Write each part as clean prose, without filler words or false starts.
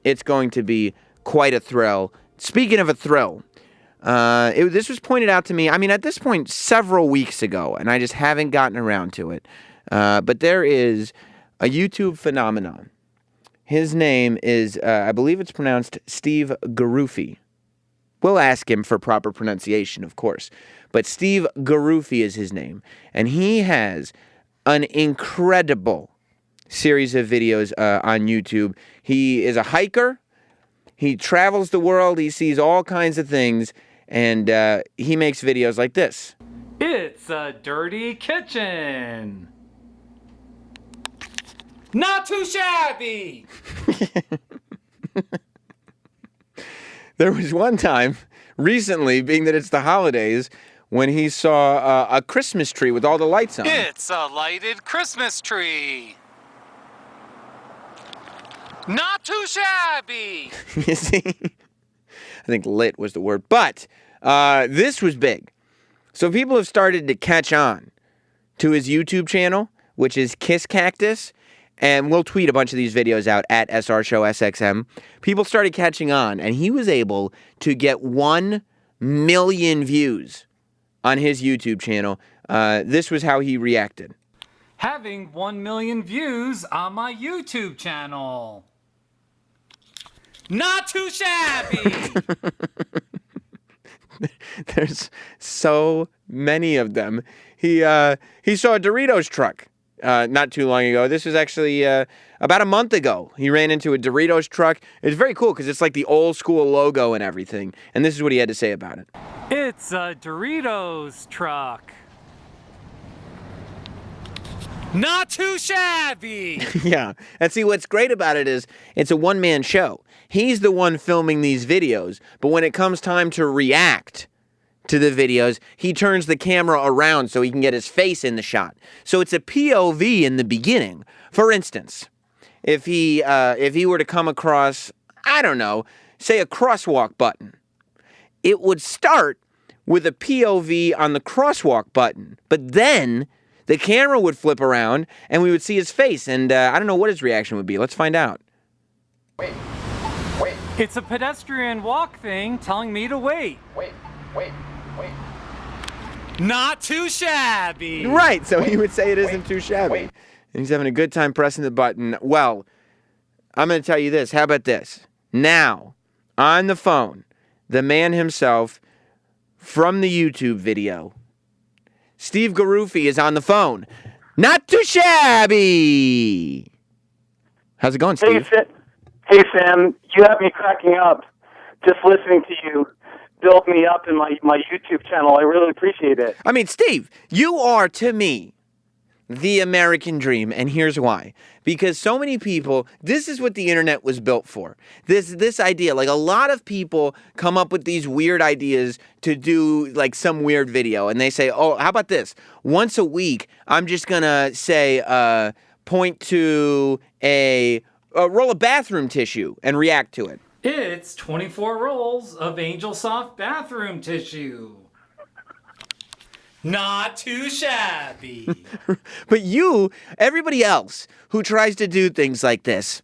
it's going to be quite a thrill. Speaking of a thrill, this was pointed out to me, I mean, at this point, several weeks ago, and I just haven't gotten around to it. But there is a YouTube phenomenon. His name is, I believe it's pronounced Steve Gurui. We'll ask him for proper pronunciation, of course. But Steve Gurui is his name. And he has an incredible series of videos on YouTube. He is a hiker. He travels the world. He sees all kinds of things. And he makes videos like this. It's a dirty kitchen. Not too shabby. There was one time recently, being that it's the holidays, when he saw a Christmas tree with all the lights on. It's a lighted Christmas tree. Not too shabby. You see? I think lit was the word. But this was big. So people have started to catch on to his YouTube channel, which is Kiss Cactus. And we'll tweet a bunch of these videos out at SRShowSXM. People started catching on, and he was able to get 1 million views on his YouTube channel. This was how he reacted. Having 1 million views on my YouTube channel. Not too shabby. There's so many of them. He saw a Doritos truck not too long ago. This was actually about a month ago. He ran into a Doritos truck. It's very cool because it's like the old school logo and everything. And this is what he had to say about it. It's a Doritos truck. Not too shabby. Yeah. And see, what's great about it is it's a one-man show. He's the one filming these videos. But when it comes time to react to the videos, he turns the camera around so he can get his face in the shot. So it's a POV in the beginning. For instance, if he were to come across, I don't know, say a crosswalk button, it would start with a POV on the crosswalk button, but then the camera would flip around and we would see his face, and I don't know what his reaction would be. Let's find out. Wait. It's a pedestrian walk thing telling me to wait. Wait. Not too shabby. Right, so he would say it isn't too shabby. And he's having a good time pressing the button. Well, I'm going to tell you this. How about this? Now, on the phone, the man himself from the YouTube video, Steve Gurui, is on the phone. Not too shabby. How's it going, Steve? Hey, Sam. You have me cracking up just listening to you build me up in my YouTube channel. I really appreciate it. I mean, Steve, you are, to me, the American dream, and here's why. Because so many people, this is what the internet was built for. This idea, like a lot of people come up with these weird ideas to do like some weird video, and they say, oh, how about this? Once a week, I'm just gonna say, point to a roll of bathroom tissue and react to it. It's 24 rolls of Angel Soft bathroom tissue. Not too shabby. But everybody else who tries to do things like this,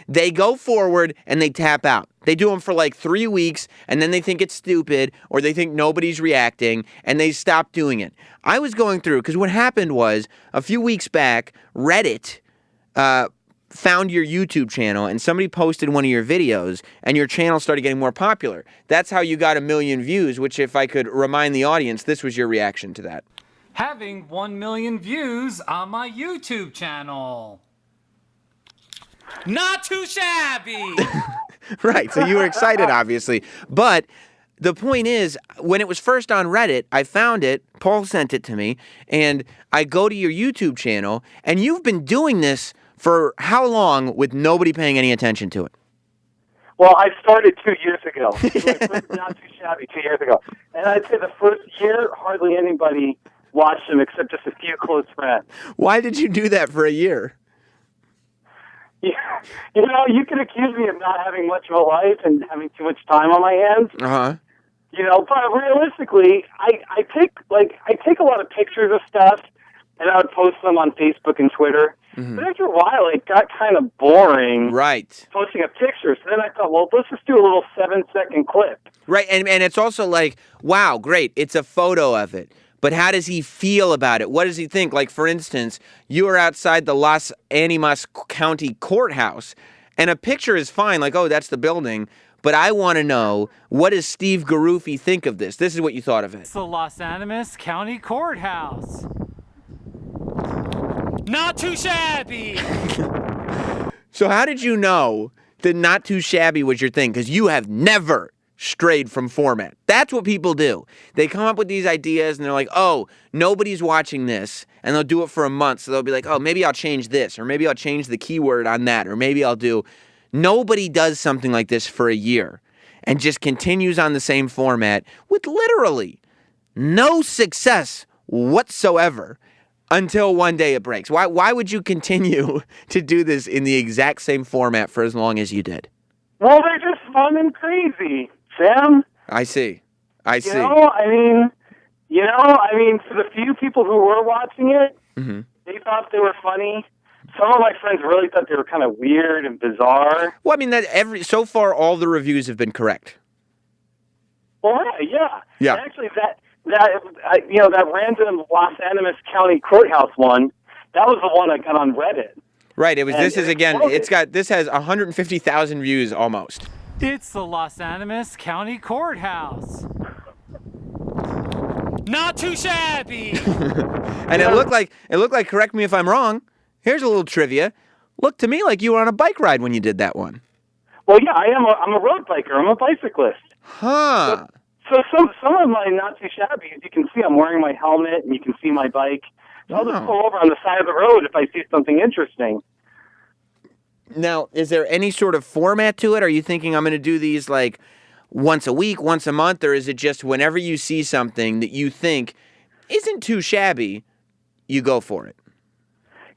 they go forward and they tap out. They do them for like 3 weeks, and then they think it's stupid, or they think nobody's reacting, and they stop doing it. I was going through, because what happened was, a few weeks back, Reddit found your YouTube channel, and somebody posted one of your videos, and your channel started getting more popular. That's how you got 1 million views, which, if I could remind the audience, this was your reaction to that. Having 1 million views on my YouTube channel. Not too shabby. Right, so you were excited, obviously. But the point is, when it was first on Reddit, I found it, Paul sent it to me, and I go to your YouTube channel, and you've been doing this for how long with nobody paying any attention to it? Well, I started 2 years ago. Not too shabby, 2 years ago. And I'd say the first year, hardly anybody watched them except just a few close friends. Why did you do that for a year? Yeah, you know, you could accuse me of not having much of a life and having too much time on my hands. Uh-huh. You know, but realistically, I take a lot of pictures of stuff, and I would post them on Facebook and Twitter. But after a while, it got kind of boring. Right. Posting a picture. So then I thought, well, let's just do a little 7-second clip. Right, and it's also like, wow, great, it's a photo of it. But how does he feel about it? What does he think? Like, for instance, you are outside the Los Animas County Courthouse, and a picture is fine, like, oh, that's the building. But I want to know, what does Steve Gurui think of this? This is what you thought of it. It's the Los Animas County Courthouse. Not too shabby. So how did you know that not too shabby was your thing? Because you have never strayed from format. That's what people do. They come up with these ideas and they're like, oh, nobody's watching this. And they'll do it for a month. So they'll be like, oh, maybe I'll change this, or maybe I'll change the keyword on that, or maybe I'll do... Nobody does something like this for a year and just continues on the same format with literally no success whatsoever until one day it breaks. Why would you continue to do this in the exact same format for as long as you did? Well, they're just fun and crazy, Sam. I see. You know, I mean, for the few people who were watching it, they thought they were funny. Some of my friends really thought they were kind of weird and bizarre. Well, I mean, so far all the reviews have been correct. Well, yeah. Yeah. And actually, that random Los Animas County Courthouse one, that was the one I got on Reddit. Right. This has 150,000 views almost. It's the Los Animas County Courthouse. Not too shabby. And it looked like, correct me if I'm wrong, here's a little trivia. Looked to me like you were on a bike ride when you did that one. Well, yeah, I'm a road biker. I'm a bicyclist. Huh. So some of my not too shabby, as you can see, I'm wearing my helmet and you can see my bike. So I'll just pull over on the side of the road if I see something interesting. Now, is there any sort of format to it? Are you thinking I'm going to do these like once a week, once a month, or is it just whenever you see something that you think isn't too shabby, you go for it?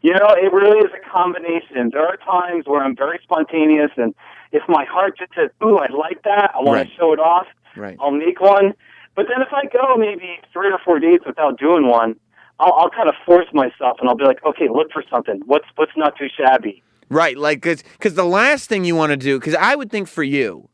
You know, it really is a combination. There are times where I'm very spontaneous, and if my heart just says, ooh, I like that, I want to show it off, I'll make one. But then if I go maybe 3 or 4 days without doing one, I'll kind of force myself, and I'll be like, okay, look for something. What's not too shabby? Right, like, because the last thing you want to do, because I would think for you,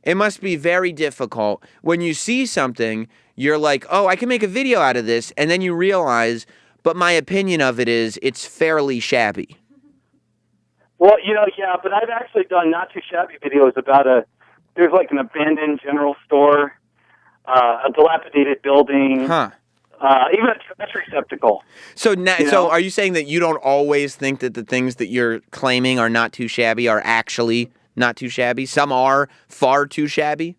it must be very difficult when you see something, you're like, oh, I can make a video out of this, and then you realize... But my opinion of it is it's fairly shabby. Well, yeah, but I've actually done not too shabby videos about there's like an abandoned general store, a dilapidated building, even a trash receptacle. So so are you saying that you don't always think that the things that you're claiming are not too shabby are actually not too shabby? Some are far too shabby?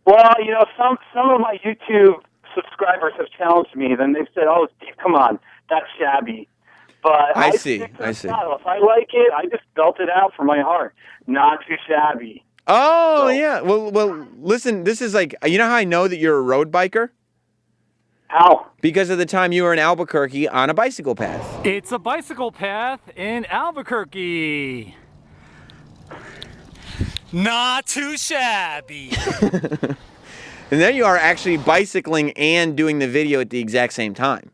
Well, some of my YouTube subscribers have challenged me, then they've said, oh, Steve, come on, that's shabby. But I see. Style. If I like it, I just belt it out from my heart. Not too shabby. Oh, yeah. Well, listen, this is like, you know how I know that you're a road biker? How? Because of the time you were in Albuquerque on a bicycle path. It's a bicycle path in Albuquerque. Not too shabby. And then you are actually bicycling and doing the video at the exact same time.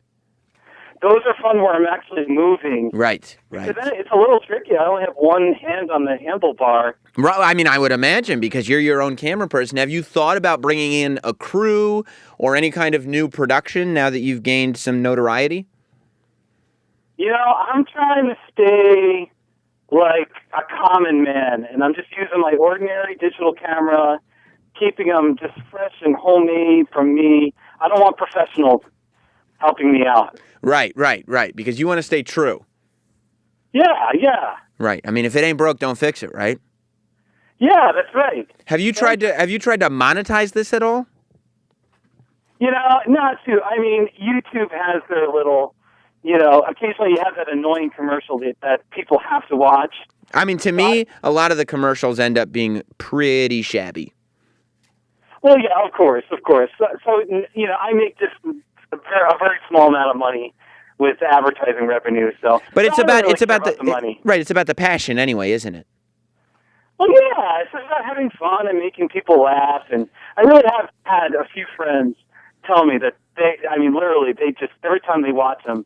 Those are fun where I'm actually moving. Right. But then it's a little tricky. I only have one hand on the handlebar. Right. I mean, I would imagine because you're your own camera person. Have you thought about bringing in a crew or any kind of new production now that you've gained some notoriety? I'm trying to stay like a common man, and I'm just using my ordinary digital camera, keeping them just fresh and homemade from me. I don't want professionals helping me out. Right. Because you want to stay true. Yeah. Right. I mean, if it ain't broke, don't fix it, right? Yeah, that's right. Have you tried to monetize this at all? Not to. I mean, YouTube has their little, occasionally you have that annoying commercial that people have to watch. I mean, to me, a lot of the commercials end up being pretty shabby. Well, yeah, of course. So I make just a very small amount of money with advertising revenue. So, but it's about the money, right? It's about the passion, anyway, isn't it? Well, yeah, it's about having fun and making people laugh. And I really have had a few friends tell me that literally, they just every time they watch them,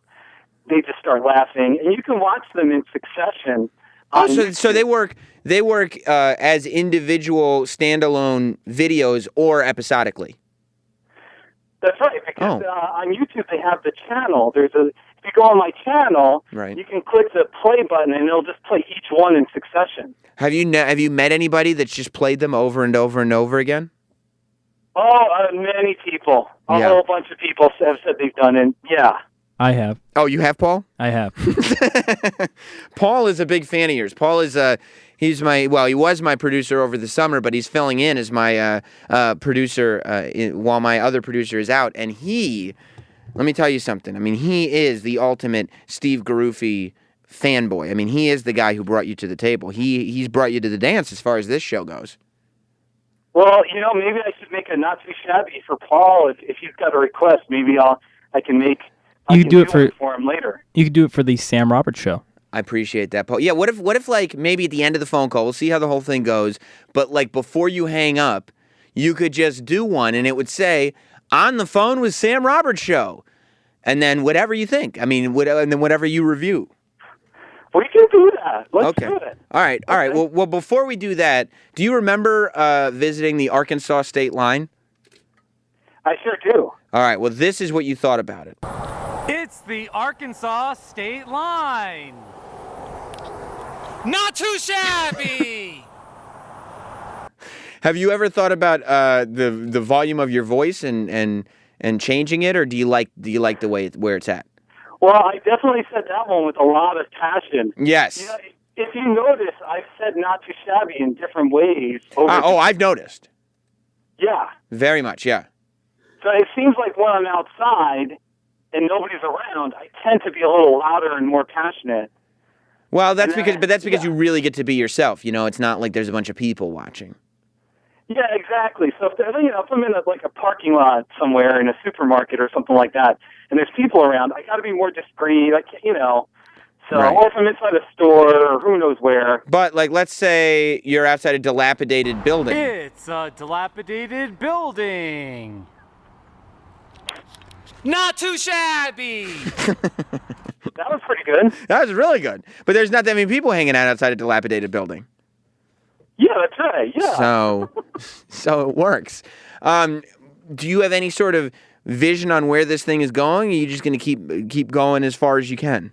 they just start laughing, and you can watch them in succession. Oh, so they work as individual standalone videos or episodically. That's right, because on YouTube they have the channel. If you go on my channel, you can click the play button and it'll just play each one in succession. Have you met anybody that's just played them over and over and over again? Oh, many people. A whole bunch of people have said they've done it. Yeah. I have. Oh, you have, Paul? I have. Paul is a big fan of yours. Paul is he was my producer over the summer, but he's filling in as my producer while my other producer is out. And let me tell you something. I mean, he is the ultimate Steve Gurui fanboy. I mean, he is the guy who brought you to the table. He's brought you to the dance as far as this show goes. Well, maybe I should make a Not Too Shabby for Paul. If he's got a request, maybe I can make. You can do it for him later. You could do it for the Sam Roberts show. I appreciate that, Paul. Yeah, what if like maybe at the end of the phone call, we'll see how the whole thing goes, but like before you hang up, you could just do one and it would say, on the phone with Sam Roberts show. And then whatever you think. I mean, and then whatever you review. We can do that. Let's do it. All right. Well, before we do that, do you remember visiting the Arkansas state line? I sure do. All right. Well, this is what you thought about it. It's the Arkansas state line. Not too shabby. Have you ever thought about the volume of your voice and changing it, or do you like the way where it's at? Well, I definitely said that one with a lot of passion. Yes. If you notice, I've said Not Too Shabby in different ways. I've noticed. Yeah. Very much, yeah. So it seems like when I'm outside and nobody's around, I tend to be a little louder and more passionate. Well, that's because you really get to be yourself. It's not like there's a bunch of people watching. Yeah, exactly. So if I'm in a parking lot somewhere in a supermarket or something like that, and there's people around, I got to be more discreet. So, or if I'm inside a store or who knows where. But let's say you're outside a dilapidated building. It's a dilapidated building. Not too shabby. That was pretty good. That was really good. But there's not that many people hanging out outside a dilapidated building. Yeah, that's right. Yeah. So it works. Do you have any sort of vision on where this thing is going? Or are you just going to keep going as far as you can?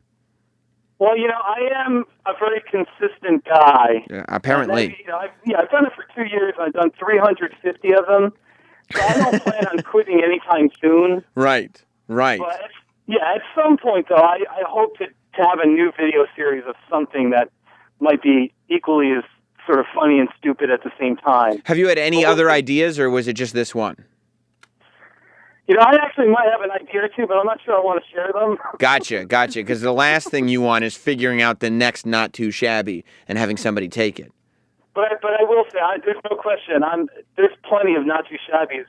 Well, I am a very consistent guy. Yeah, apparently. I've done it for 2 years. I've done 350 of them. So I don't plan on quitting anytime soon. Right. But at some point, though, I hope to have a new video series of something that might be equally as sort of funny and stupid at the same time. Have you had any other ideas, or was it just this one? I actually might have an idea or two, but I'm not sure I want to share them. Gotcha. Because the last thing you want is figuring out the next Not Too Shabby and having somebody take it. But I will say, there's no question. There's plenty of Not Too Shabbies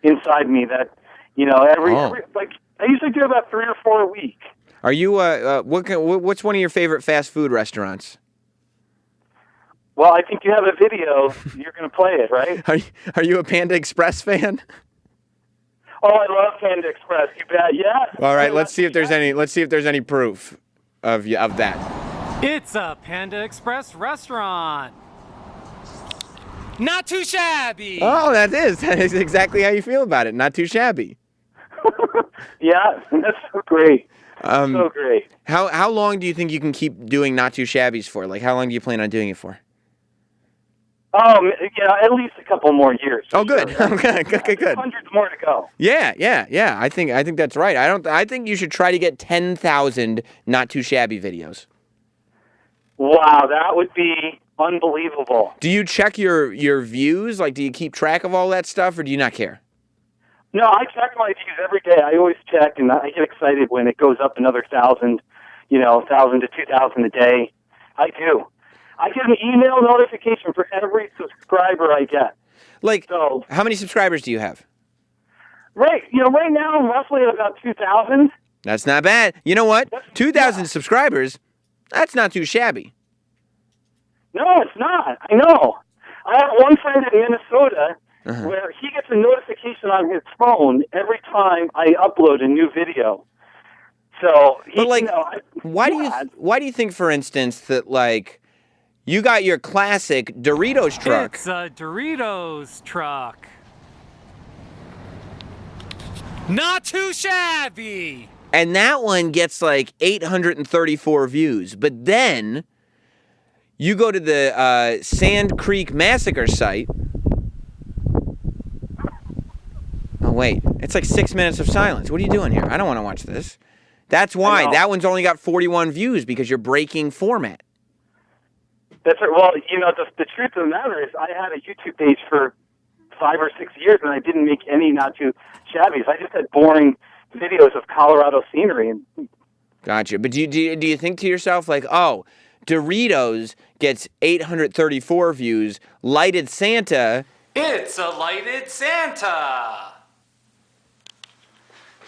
inside me that, every I usually do about 3 or 4 a week. Are you what's one of your favorite fast food restaurants? Well, I think you have a video. You're going to play it, right? Are you a Panda Express fan? Oh, I love Panda Express. You bet. Yeah. All right. Let's see if there's any proof of that. It's a Panda Express restaurant. Not too shabby. Oh, that is exactly how you feel about it. Not too shabby. Yeah, that's so great. So great. How long do you think you can keep doing Not Too Shabbies for? How long do you plan on doing it for? At least a couple more years. Oh, good. Sure. Okay, good. Hundreds more to go. Yeah. I think that's right. I think you should try to get 10,000 Not Too Shabby videos. Wow, that would be unbelievable. Do you check your views? Do you keep track of all that stuff, or do you not care? No, I check my views every day. I always check, and I get excited when it goes up another 1,000, 1,000 to 2,000 a day. I do. I get an email notification for every subscriber I get. How many subscribers do you have? Right now I'm roughly at about 2,000. That's not bad. You know what? 2,000 subscribers, that's not too shabby. No, it's not. I know. I have one friend in Minnesota where he gets a notification on his phone every time I upload a new video. So, But like, why yeah. do you think, for instance, that like you got your classic Doritos truck? It's a Doritos truck. Not too shabby. And that one gets like 834 views. But then you go to the Sand Creek Massacre site. Oh, wait. It's like 6 minutes of silence. What are you doing here? I don't want to watch this. That's why. That one's only got 41 views because you're breaking format. That's right. Well, the truth of the matter is I had a YouTube page for 5 or 6 years, and I didn't make any not too shabbies. I just had boring videos of Colorado scenery. And Gotcha. But do you think to yourself, like, oh, Doritos gets 834 views, Lighted Santa... It's a lighted Santa.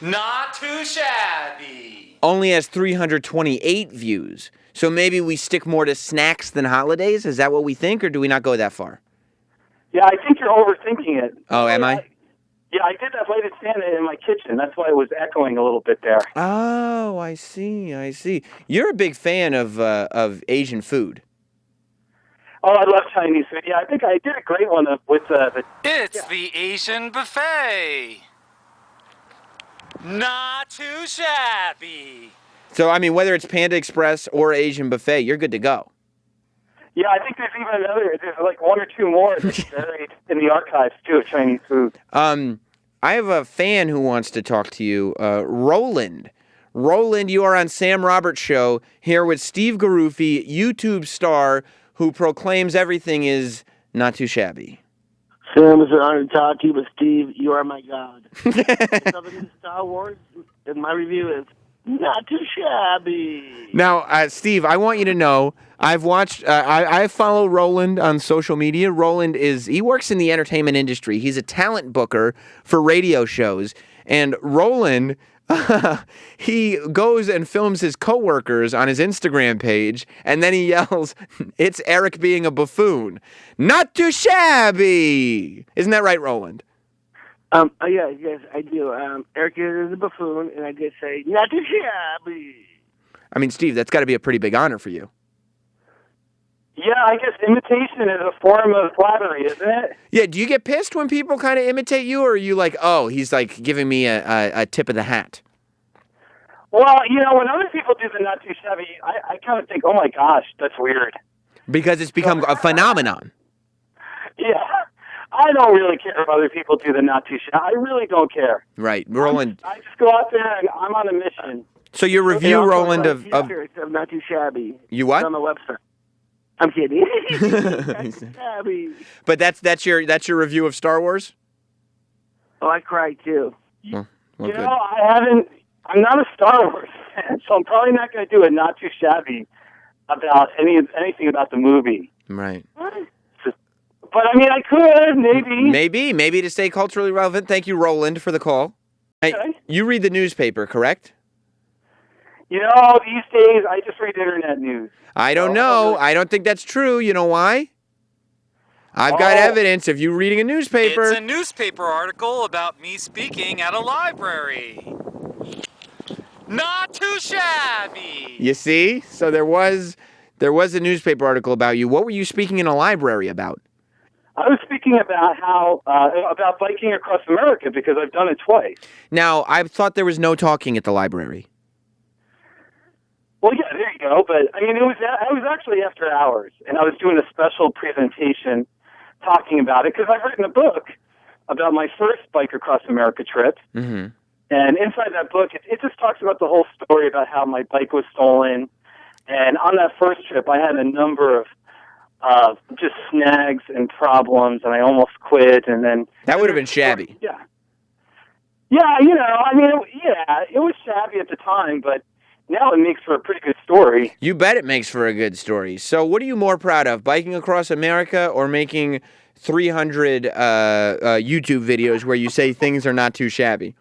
Not too shabby. only has 328 views. So maybe we stick more to snacks than holidays? Is that what we think, or do we not go that far? Yeah, I think you're overthinking it. Oh, am I? Yeah, I did that Lighted Santa in my kitchen. That's why it was echoing a little bit there. Oh, I see. You're a big fan of Asian food. Oh, I love Chinese food. Yeah, I think I did a great one with the... It's the Asian buffet. Not too shabby. So, I mean, whether it's Panda Express or Asian Buffet, you're good to go. Yeah, I think there's even there's like one or two more that's buried in the archives, too, of Chinese food. I have a fan who wants to talk to you, Roland. Roland, you are on Sam Roberts' show here with Steve Gurui, YouTube star who proclaims everything is not too shabby. Sam, it's an honor to talk to you, but Steve, you are my god. Something in Star Wars, and my review is not too shabby. Now, Steve, I want you to know, I've watched, I follow Roland on social media. Roland he works in the entertainment industry. He's a talent booker for radio shows. And Roland, he goes and films his coworkers on his Instagram page, and then he yells, "It's Eric being a buffoon. Not too shabby." Isn't that right, Roland? Yes, I do. Eric is a buffoon, and I did say, not too shabby. I mean, Steve, that's got to be a pretty big honor for you. Yeah, I guess imitation is a form of flattery, isn't it? Yeah, do you get pissed when people kind of imitate you, or are you like, oh, he's like giving me a tip of the hat? Well, when other people do the not too shabby, I kind of think, oh my gosh, that's weird. Because it's become a phenomenon. Yeah, I don't really care if other people do the not too shabby. I really don't care. Right, Roland. I just go out there and I'm on a mission. So your review, Roland, of not too shabby. You what? It's on the website. I'm kidding. Shabby. But that's your review of Star Wars? Oh, I cried too. Well, good. I'm not a Star Wars fan, so I'm probably not going to do a not too shabby about anything about the movie. Right. But I mean, I could maybe to stay culturally relevant. Thank you, Roland, for the call. Okay. Hey, you read the newspaper, correct? These days I just read internet news. I don't know. I don't think that's true. You know why? I've got evidence of you reading a newspaper. It's a newspaper article about me speaking at a library. Not too shabby. You see? So there was a newspaper article about you. What were you speaking in a library about? I was speaking about about biking across America because I've done it twice. Now, I thought there was no talking at the library. Well, yeah, there you go. But I mean, I was actually after hours, and I was doing a special presentation talking about it because I've written a book about my first bike across America trip. Mm-hmm. And inside that book, it just talks about the whole story about how my bike was stolen. And on that first trip, I had a number of just snags and problems, and I almost quit. And then that would have been shabby. Yeah. Yeah, I mean, it was shabby at the time, but now it makes for a pretty good story. You bet it makes for a good story. So what are you more proud of, biking across America or making 300 YouTube videos where you say things are not too shabby?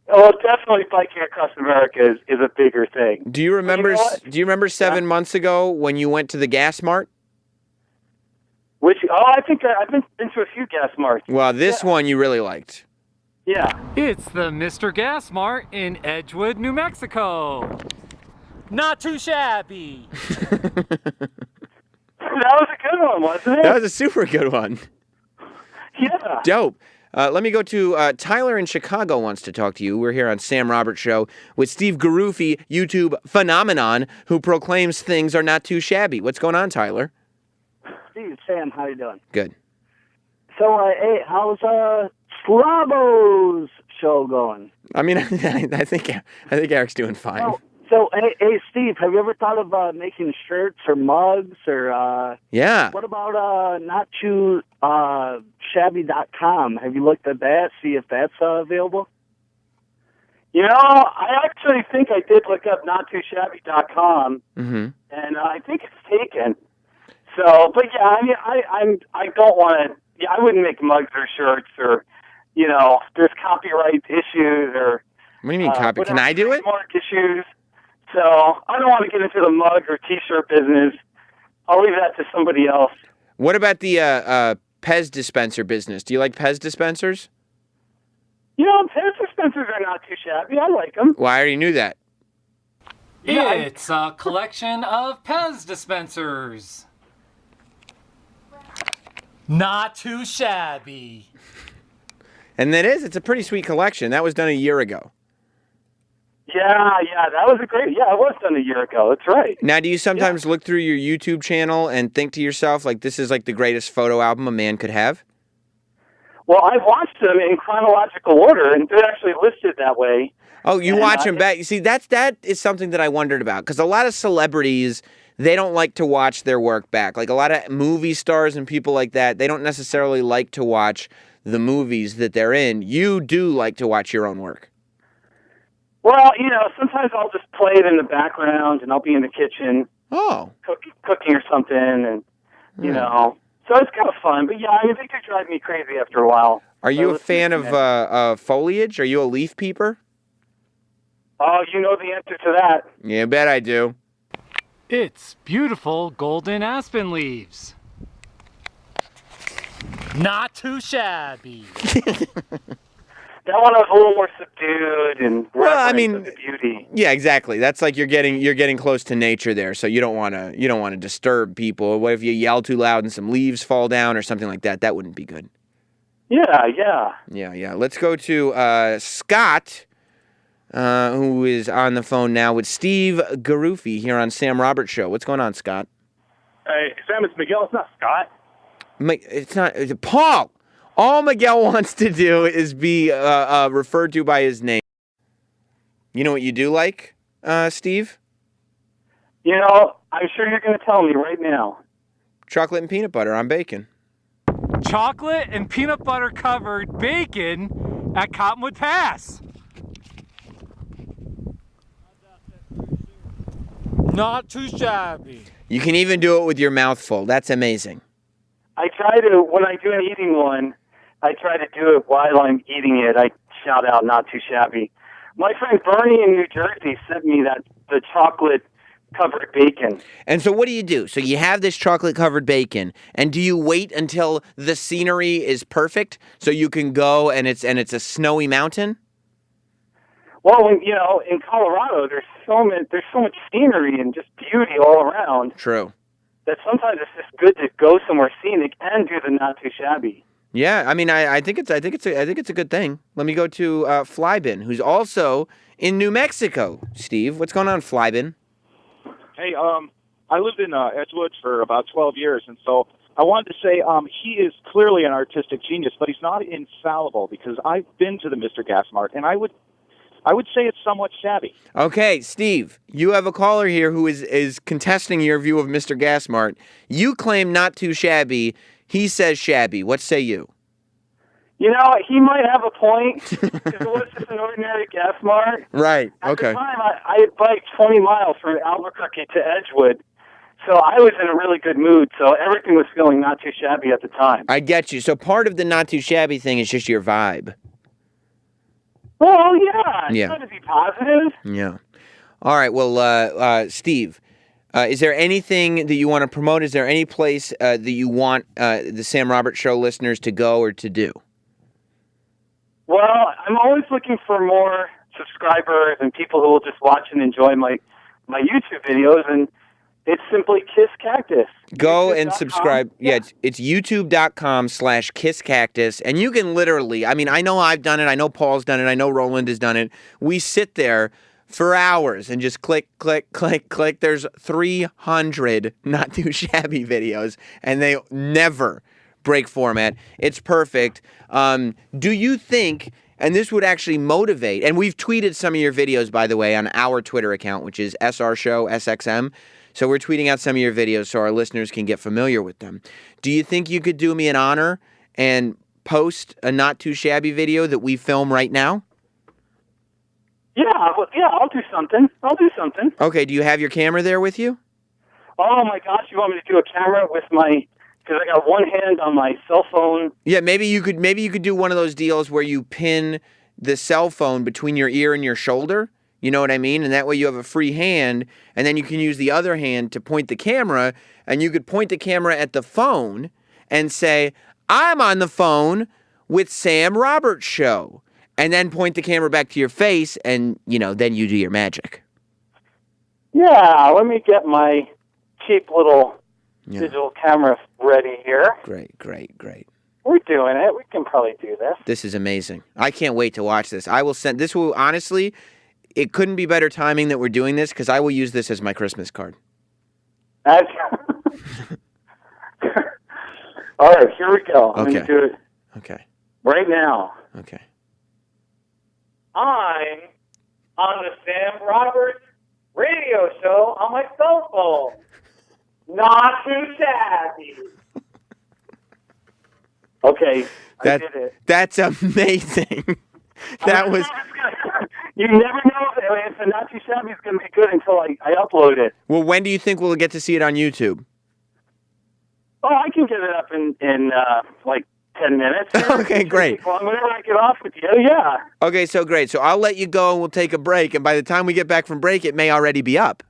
Well, definitely biking across America is a bigger thing. Do you remember? Do you remember 7 months ago when you went to the gas mart? I think I've been to a few gas marts. Well, this one you really liked. Yeah. It's the Mr. Gas Mart in Edgewood, New Mexico. Not too shabby. That was a good one, wasn't it? That was a super good one. Yeah. Dope. Let me go to Tyler in Chicago wants to talk to you. We're here on Sam Roberts Show with Steve Gurui, YouTube phenomenon, who proclaims things are not too shabby. What's going on, Tyler? Steve, Sam, how you doing? Good. So, hey, how's Slavo's show going? I mean, I think Eric's doing fine. So, hey, Steve, have you ever thought of making shirts or mugs or? Yeah. What about nottoshabby.com? Have you looked at that? See if that's available. You know, I actually think I did look up nottoshabby.com, and I think it's taken. So, but yeah, I mean, I don't want to. Yeah, I wouldn't make mugs or shirts or, you know, there's copyright issues or. What do you mean copy? Can I do it? Mark issues. So I don't want to get into the mug or T-shirt business. I'll leave that to somebody else. What about the Pez dispenser business? Do you like Pez dispensers? You know, Pez dispensers are not too shabby. I like them. Well, I already knew that. It's a collection of Pez dispensers. Not too shabby. And it's a pretty sweet collection. That was done a year ago. Yeah, that was it was done a year ago. That's right. Now, do you sometimes look through your YouTube channel and think to yourself, like, this is like the greatest photo album a man could have? Well, I've watched them in chronological order, and they're actually listed that way. Oh, you watch them back. You see, that is something that I wondered about, because a lot of celebrities, they don't like to watch their work back. Like a lot of movie stars and people like that, they don't necessarily like to watch the movies that they're in. You do like to watch your own work. Well, you know, sometimes I'll just play it in the background, and I'll be in the kitchen cooking or something, and, you know. So it's kind of fun. But, yeah, I mean, they do drive me crazy after a while. Are you a fan of foliage? Are you a leaf peeper? Oh, you know the answer to that. Yeah, I bet I do. It's beautiful golden aspen leaves. Not too shabby. That one was a little more subdued and I mean, the beauty. Yeah, exactly. That's like you're getting close to nature there, so you don't want to disturb people. What if you yell too loud and some leaves fall down or something like that? That wouldn't be good. Yeah. Let's go to Scott, who is on the phone now with Steve Gurui here on Sam Roberts Show. What's going on, Scott? Hey, Sam, it's Miguel. It's not Scott. It's not. It's Paul. All Miguel wants to do is be referred to by his name. You know what you do like, Steve? You know, I'm sure you're going to tell me right now. Chocolate and peanut butter on bacon. Chocolate and peanut butter covered bacon at Cottonwood Pass. Not too shabby. You can even do it with your mouth full. That's amazing. I try to, when I do an eating one, I try to do it while I'm eating it. I shout out, not too shabby. My friend Bernie in New Jersey sent me the chocolate-covered bacon. And so what do you do? So you have this chocolate-covered bacon, and do you wait until the scenery is perfect so you can go and it's a snowy mountain? Well, in Colorado, there's so much scenery and just beauty all around. True. That sometimes it's just good to go somewhere scenic and do the not too shabby. Yeah, I mean, I think it's a good thing. Let me go to Flybin, who's also in New Mexico. Steve, what's going on, Flybin? Hey, I lived in Edgewood for about 12 years, and so I wanted to say he is clearly an artistic genius, but he's not infallible because I've been to the Mr. Gas Mart, and I would say it's somewhat shabby. Okay, Steve, you have a caller here who is contesting your view of Mr. Gas Mart. You claim not too shabby. He says shabby. What say you? You know, he might have a point, because it was just an ordinary gas mart. Right, okay. At the time, I had biked 20 miles from Albuquerque to Edgewood, so I was in a really good mood, so everything was feeling not too shabby at the time. I get you. So part of the not too shabby thing is just your vibe. Well, yeah. It's got to be positive. Yeah. All right, well, Steve, is there anything that you want to promote? Is there any place that you want the Sam Roberts Show listeners to go or to do? Well, I'm always looking for more subscribers and people who will just watch and enjoy my YouTube videos, and it's simply Kiss Cactus. Go and subscribe. Yeah, it's youtube.com/kisscactus. And you can literally, I mean, I know I've done it. I know Paul's done it. I know Roland has done it. We sit there for hours and just click, click, click, click. There's 300 Not Too Shabby videos, and they never break format. It's perfect. Do you think, and this would actually motivate, and we've tweeted some of your videos, by the way, on our Twitter account, which is SR Show SXM. So we're tweeting out some of your videos so our listeners can get familiar with them. Do you think you could do me an honor and post a Not Too Shabby video that we film right now? Yeah, I'll do something. Okay, do you have your camera there with you? Oh my gosh, you want me to do a camera with my, because I got one hand on my cell phone. Yeah, maybe you could do one of those deals where you pin the cell phone between your ear and your shoulder. You know what I mean? And that way you have a free hand, and then you can use the other hand to point the camera, and you could point the camera at the phone and say, I'm on the phone with Sam Roberts Show. And then point the camera back to your face, and, then you do your magic. Yeah, let me get my cheap little digital camera ready here. Great. We're doing it. We can probably do this. This is amazing. I can't wait to watch this. Honestly, it couldn't be better timing that we're doing this, because I will use this as my Christmas card. All right, here we go. I'm going to do it right now. Okay. I'm on the Sam Roberts radio show on my cell phone. Not too shabby. Okay, I did it. That's amazing. That was... You never know if the Not Too Shabby is going to be good until I upload it. Well, when do you think we'll get to see it on YouTube? Oh, I can get it up in 10 minutes. Okay, great. Whenever I get off with you, yeah. Okay, so great. So I'll let you go and we'll take a break. And by the time we get back from break, it may already be up.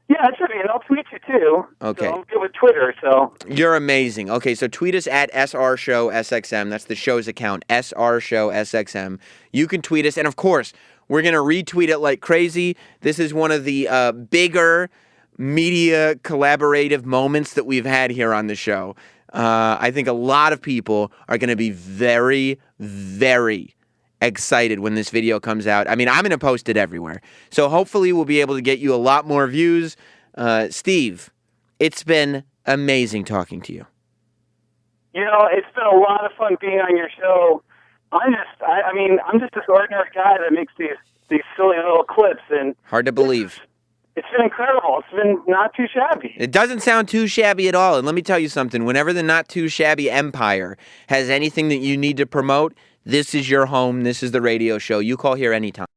Yeah, it should be. And I'll tweet you too. Okay. So I'm good with Twitter, so. You're amazing. Okay, so tweet us at SR Show SXM. That's the show's account, SR Show SXM. You can tweet us. And of course, we're going to retweet it like crazy. This is one of the bigger media collaborative moments that we've had here on the show. I think a lot of people are going to be very, very excited when this video comes out. I mean, I'm going to post it everywhere. So hopefully we'll be able to get you a lot more views. Steve, it's been amazing talking to you. It's been a lot of fun being on your show. I'm just this ordinary guy that makes these silly little clips. And hard to believe. It's been incredible. It's been not too shabby. It doesn't sound too shabby at all. And let me tell you something. Whenever the Not Too Shabby empire has anything that you need to promote, this is your home. This is the radio show. You call here anytime.